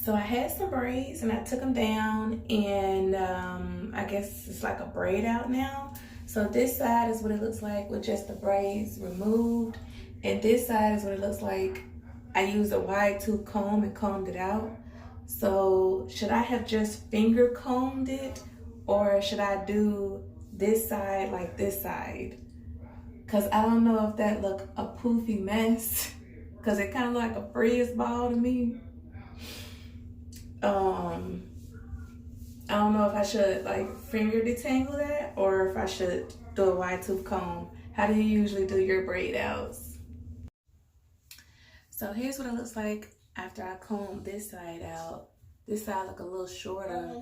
So I had some braids and I took them down, and I guess it's like a braid out now. So this side is what it looks like with just the braids removed, and this side is what it looks like. I used a wide tooth comb and combed it out. So should I have just finger combed it, or should I do this side like this side? Cause I don't know if that look a poofy mess, cause it kind of like a frizz ball to me. I don't know if I should like finger detangle that, or if I should do a wide tooth comb. How do you usually do your braid outs? So here's what it looks like after I comb this side out. This side look a little shorter,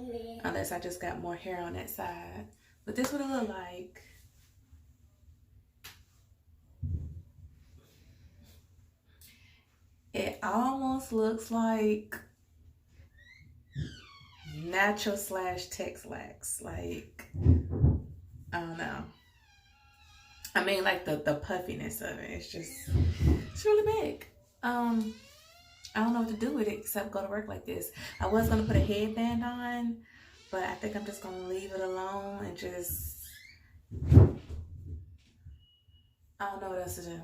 unless I just got more hair on that side. But this what it look like. It almost looks like natural slash Tex-Lax. Like, I don't know. I mean, like the puffiness of it. It's really big. I don't know what to do with it except go to work like this. I was gonna put a headband on, but I think I'm just gonna leave it alone and just, I don't know what else to do.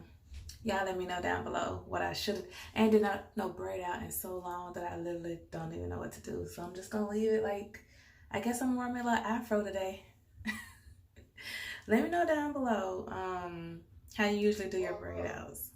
Y'all let me know down below what I should have, and did not know braid out in so long that I literally don't even know what to do. So I'm just gonna leave it like, I guess I'm wearing my little afro today. Let me know down below how you usually do your braid outs.